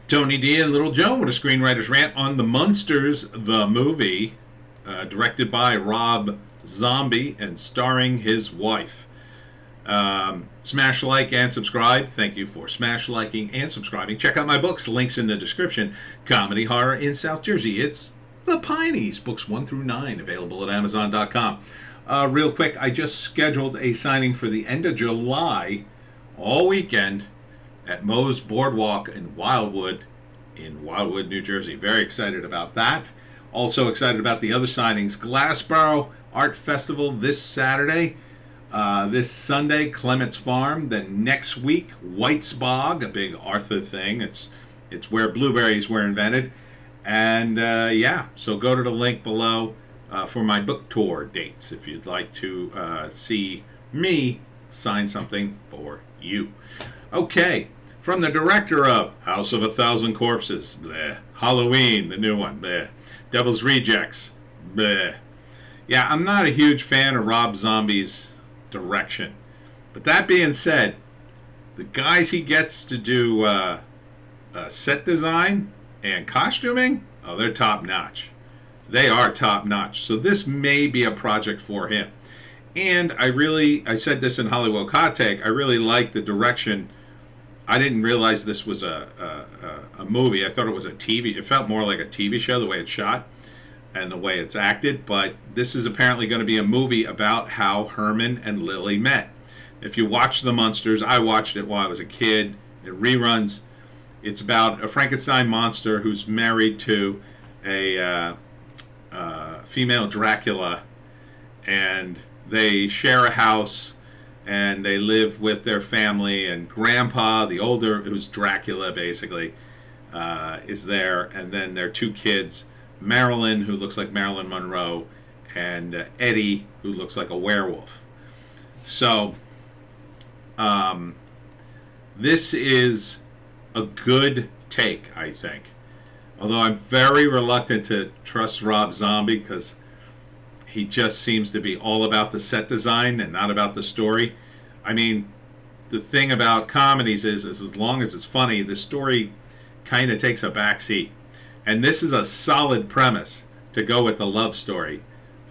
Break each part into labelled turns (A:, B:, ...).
A: Tony D and Little Joe with a screenwriter's rant on the Munsters, the movie, directed by Rob Zombie and starring his wife. Smash like and subscribe. Thank you for smash liking and subscribing. Check out my books, links in the description. Comedy Horror in South Jersey. It's the Pineys, books 1 through 9, available at Amazon.com. Real quick, I just scheduled a signing for the end of July, all weekend, at Moe's Boardwalk in Wildwood, New Jersey. Very excited about that. Also excited about the other signings. Glassboro Art Festival this Saturday. This Sunday, Clements Farm. Then next week, White's Bog, a big Arthur thing. It's where blueberries were invented. And so go to the link below for my book tour dates if you'd like to see me sign something for you. Okay. From the director of House of a Thousand Corpses, bleh. Halloween, the new one, bleh. Devil's Rejects, bleh. Yeah, I'm not a huge fan of Rob Zombie's direction. But that being said, the guys he gets to do set design and costuming, oh, they're top notch. They are top notch. So this may be a project for him. And I said this in Hollywoke Hot Take, I really like the direction. I didn't realize this was a movie. I thought it was a TV. It felt more like a TV show, the way it's shot and the way it's acted. But this is apparently going to be a movie about how Herman and Lily met. If you watch The Munsters, I watched it while I was a kid. It reruns. It's about a Frankenstein monster who's married to a female Dracula, and they share a house. And they live with their family, and Grandpa, the older, who's Dracula basically, is there. And then their two kids, Marilyn, who looks like Marilyn Monroe, and Eddie, who looks like a werewolf. So this is a good take, I think. Although I'm very reluctant to trust Rob Zombie because he just seems to be all about the set design and not about the story. I mean, the thing about comedies is as long as it's funny, the story kind of takes a backseat. And this is a solid premise to go with the love story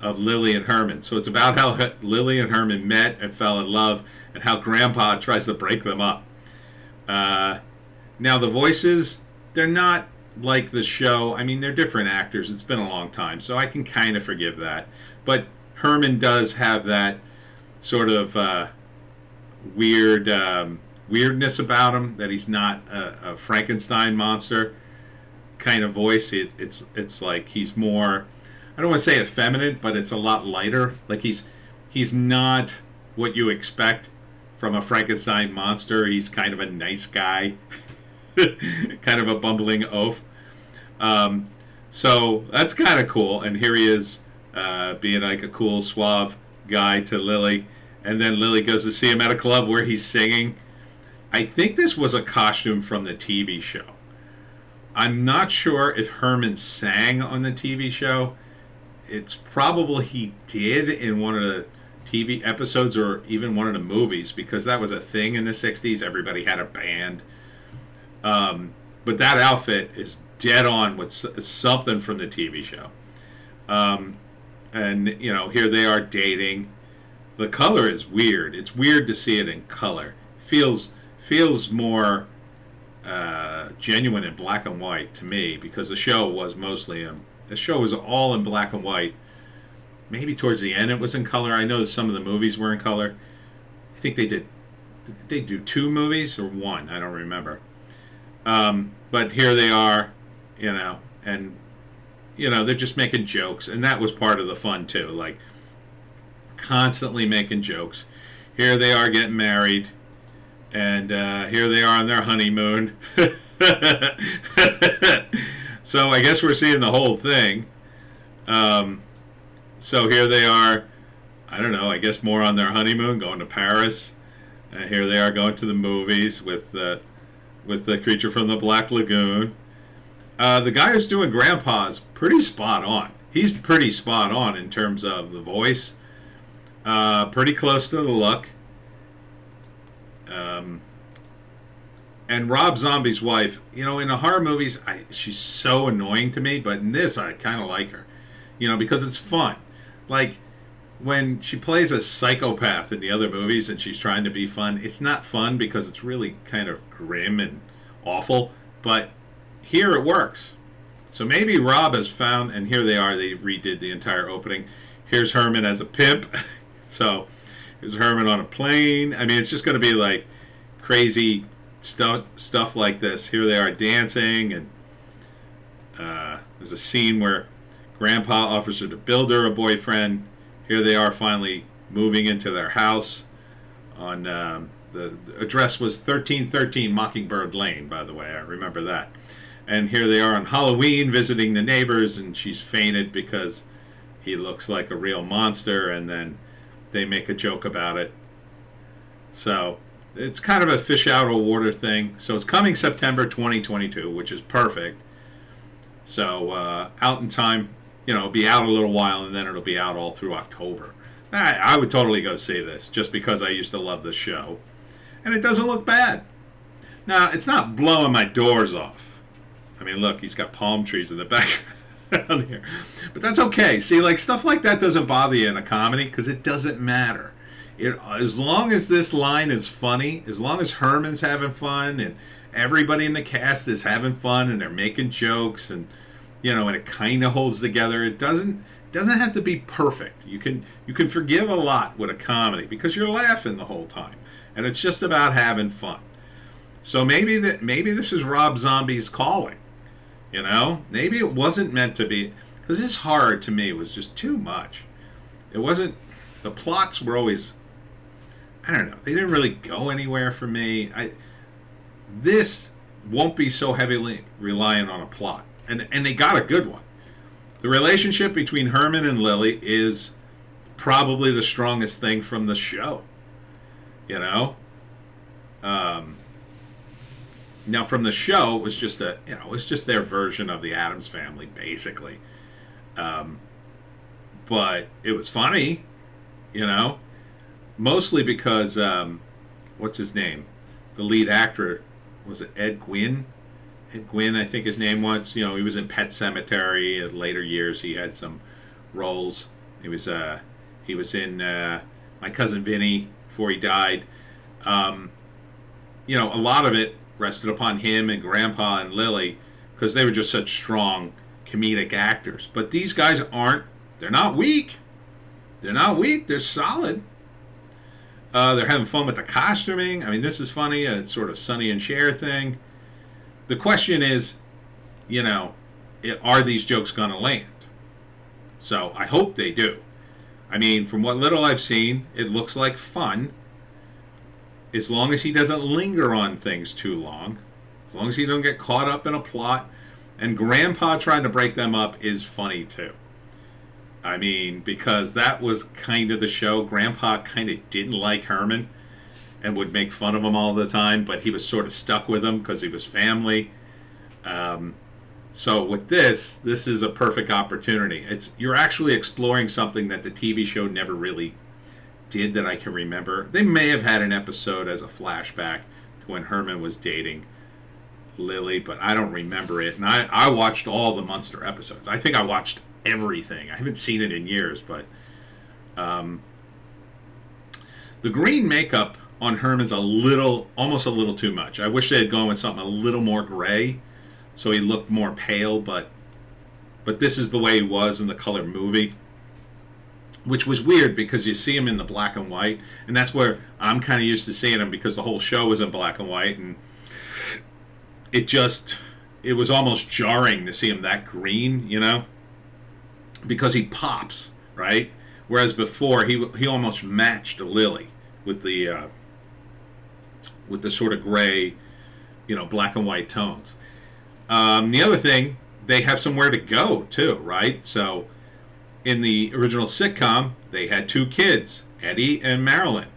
A: of Lily and Herman. So it's about how Lily and Herman met and fell in love and how Grandpa tries to break them up. Now, the voices, they're not like the show. I mean, they're different actors. It's been a long time, so I can kind of forgive that. But Herman does have that sort of weirdness about him, that he's not a Frankenstein monster kind of voice. It's like he's more, I don't want to say effeminate, but it's a lot lighter. Like he's not what you expect from a Frankenstein monster. He's kind of a nice guy. Kind of a bumbling oaf. So that's kind of cool. And here he is being like a cool, suave guy to Lily. And then Lily goes to see him at a club where he's singing. I think this was a costume from the TV show. I'm not sure if Herman sang on the TV show. It's probably he did in one of the TV episodes or even one of the movies, because that was a thing in the 60s. Everybody had a band. But that outfit is dead on with something from the TV show. And, here they are dating. The color is weird. It's weird to see it in color. Feels more genuine in black and white to me, because the show was all in black and white. Maybe towards the end it was in color. I know some of the movies were in color. I think they did. Did they do 2 movies or 1? I don't remember. But here they are, and they're just making jokes, and that was part of the fun too. Like, constantly making jokes. Here they are getting married, and here they are on their honeymoon. So I guess we're seeing the whole thing. So here they are, I don't know, I guess more on their honeymoon, going to Paris. And here they are going to the movies with the creature from the Black Lagoon. The guy who's doing Grandpa's pretty spot on. He's pretty spot on in terms of the voice. Pretty close to the look. And Rob Zombie's wife, in the horror movies, she's so annoying to me, but in this, I kind of like her, because it's fun. Like, when she plays a psychopath in the other movies and she's trying to be fun, it's not fun because it's really kind of grim and awful, but here it works. So maybe Rob has found, and here they are, they redid the entire opening. Here's Herman as a pimp. So here's Herman on a plane. I mean, it's just going to be like crazy stuff like this. Here they are dancing, and there's a scene where Grandpa offers her to build her a boyfriend. Here they are finally moving into their house. On the address was 1313 Mockingbird Lane, by the way. I remember that. And here they are on Halloween visiting the neighbors, and she's fainted because he looks like a real monster, and then they make a joke about it. So it's kind of a fish out of water thing. So it's coming September 2022, which is perfect. So out in time, it'll be out a little while, and then it'll be out all through October. I would totally go see this, just because I used to love this show. And it doesn't look bad. Now, it's not blowing my doors off. I mean, look, he's got palm trees in the background here. But that's okay. See, like, stuff like that doesn't bother you in a comedy, because it doesn't matter. As long as this line is funny, as long as Herman's having fun, and everybody in the cast is having fun, and they're making jokes, and and it kind of holds together. It doesn't have to be perfect. You can forgive a lot with a comedy because you're laughing the whole time, and it's just about having fun. So maybe this is Rob Zombie's calling. Maybe it wasn't meant to be, because this horror to me was just too much. It wasn't. The plots were always, I don't know. They didn't really go anywhere for me. This won't be so heavily reliant on a plot. And they got a good one. The relationship between Herman and Lily is probably the strongest thing from the show. Now from the show, it was just their version of the Addams Family, basically. But it was funny, mostly because what's his name? The lead actor, was it Ed Gwynn? Ed Gwynn, I think his name was. He was in Pet Sematary. In later years, he had some roles. He was in My Cousin Vinny before he died. A lot of it rested upon him and Grandpa and Lily, because they were just such strong comedic actors. But these guys aren't. They're not weak. They're solid. They're having fun with the costuming. I mean, this is funny. It's sort of Sonny and Cher thing. The question is, are these jokes going to land? So I hope they do. I mean, from what little I've seen, it looks like fun. As long as he doesn't linger on things too long. As long as he don't get caught up in a plot. And Grandpa trying to break them up is funny too. I mean, because that was kind of the show. Grandpa kind of didn't like Herman and would make fun of him all the time, but he was sort of stuck with him because he was family. So with this is a perfect opportunity. You're actually exploring something that the TV show never really did that I can remember. They may have had an episode as a flashback to when Herman was dating Lily, but I don't remember it. And I watched all the Munster episodes. I think I watched everything. I haven't seen it in years, but the green makeup on Herman's almost a little too much. I wish they had gone with something a little more gray, so he looked more pale. But this is the way he was in the color movie, which was weird because you see him in the black and white, and that's where I'm kind of used to seeing him because the whole show was in black and white, and it was almost jarring to see him that green, because he pops, right? Whereas before he almost matched Lily with the sort of gray, black and white tones. The other thing, they have somewhere to go too, right? So in the original sitcom, they had two kids, Eddie and Marilyn,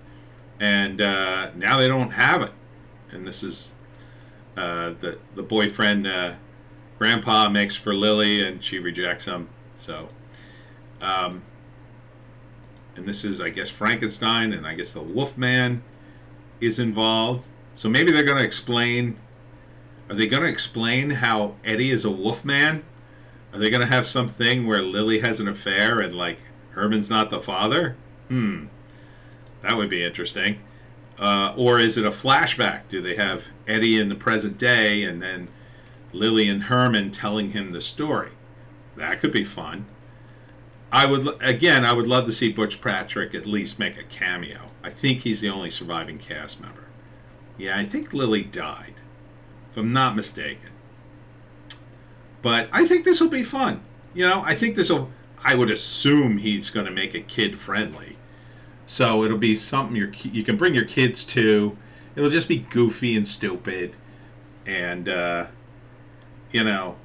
A: and now they don't have it. And this is the boyfriend Grandpa makes for Lily, and she rejects him. So, and this is, I guess, Frankenstein, and I guess the Wolfman is involved. So maybe they're going to explain. Are they going to explain how Eddie is a wolf man? Are they going to have something where Lily has an affair and, like, Herman's not the father? That would be interesting. Or is it a flashback? Do they have Eddie in the present day and then Lily and Herman telling him the story? That could be fun. I would love to see Butch Patrick at least make a cameo. I think he's the only surviving cast member. Yeah, I think Lily died, if I'm not mistaken. But I think this will be fun. I think I would assume he's going to make it kid-friendly. So it'll be something you can bring your kids to. It'll just be goofy and stupid. And,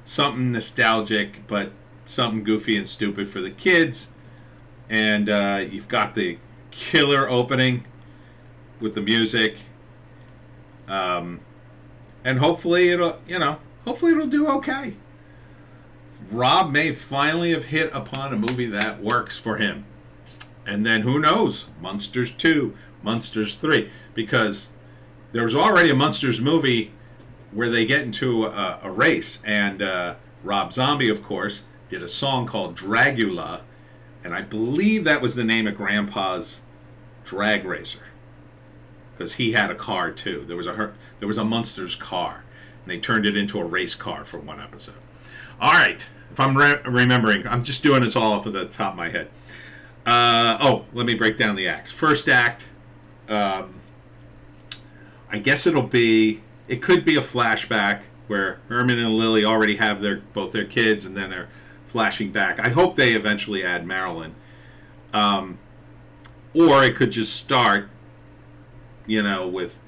A: something nostalgic, but something goofy and stupid for the kids. And you've got the killer opening with the music. And hopefully it'll do okay. Rob may finally have hit upon a movie that works for him. And then who knows? Munsters 2, Munsters 3. Because there was already a Munsters movie where they get into a race. And Rob Zombie, of course, did a song called Dragula. And I believe that was the name of Grandpa's drag racer. Because he had a car too. There was a Munsters car. And they turned it into a race car for one episode. All right. If I'm remembering, I'm just doing this all off of the top of my head. Let me break down the acts. First act, I guess it could be a flashback where Herman and Lily already have both their kids, and then they're flashing back. I hope they eventually add Marilyn. Or it could just start, with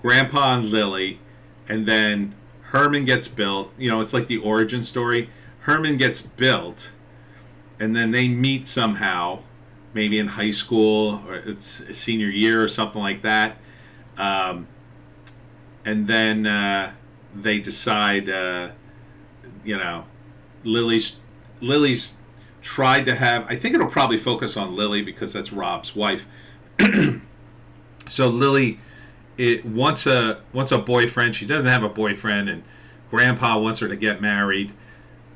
A: Grandpa and Lily, and then Herman gets built. It's like the origin story. Herman gets built, and then they meet somehow, maybe in high school or it's senior year or something like that. And then they decide, Lily's tried to have. I think it'll probably focus on Lily because that's Rob's wife. So Lily wants a boyfriend. She doesn't have a boyfriend, and Grandpa wants her to get married,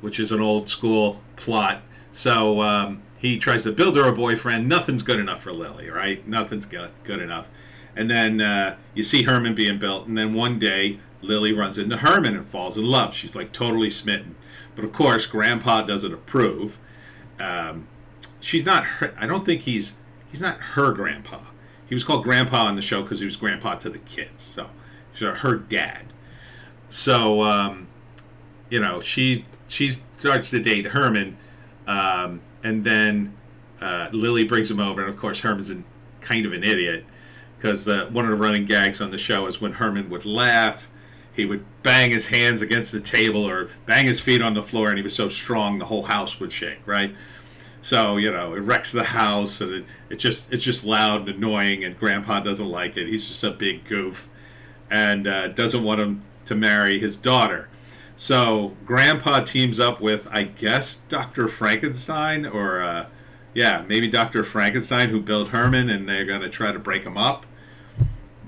A: which is an old school plot. So he tries to build her a boyfriend. Nothing's good enough for Lily, right? Nothing's good enough. And then you see Herman being built, and then one day Lily runs into Herman and falls in love. She's like totally smitten. But of course, Grandpa doesn't approve. She's not her. I don't think he's not her grandpa. He was called Grandpa on the show because he was grandpa to the kids. So her dad. So she starts to date Herman, and then Lily brings him over, and of course Herman's kind of an idiot because one of the running gags on the show is when Herman would laugh, he would bang his hands against the table or bang his feet on the floor, and he was so strong the whole house would shake, right? So, it wrecks the house, and it's just loud and annoying, and Grandpa doesn't like it. He's just a big goof and doesn't want him to marry his daughter. So Grandpa teams up with, I guess, Dr. Frankenstein, or maybe Dr. Frankenstein, who built Herman, and they're going to try to break him up.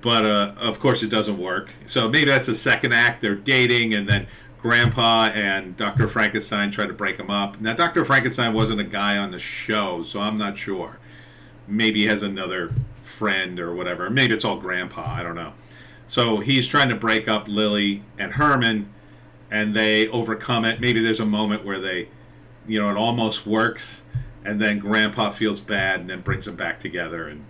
A: But, of course, it doesn't work. So maybe that's the second act. They're dating, and then Grandpa and Dr. Frankenstein try to break him up. Now, Dr. Frankenstein wasn't a guy on the show, so I'm not sure. Maybe he has another friend or whatever. Maybe it's all Grandpa. I don't know. So he's trying to break up Lily and Herman, and they overcome it. Maybe there's a moment where it almost works, and then Grandpa feels bad and then brings them back together, and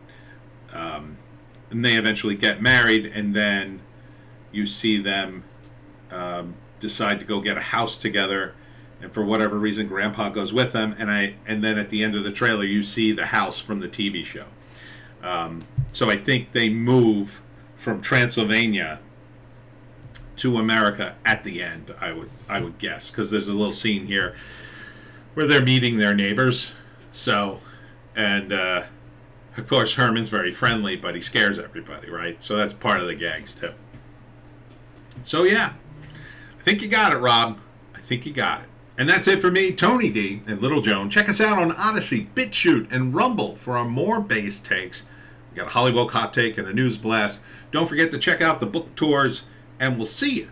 A: they eventually get married, and then you see them decide to go get a house together, and for whatever reason Grandpa goes with them, and then at the end of the trailer you see the house from the TV show. So I think they move from Transylvania to America at the end, I would guess, because there's a little scene here where they're meeting their neighbors. So, and of course Herman's very friendly, but he scares everybody, right? So that's part of the gags too. So yeah, I think you got it, Rob. I think you got it. And that's it for me, Tony D and Little Joan. Check us out on Odysee, Bitchute, and Rumble for our more bass takes We got a Hollywoke hot take and a news blast. Don't forget to check out the book tours, and we'll see you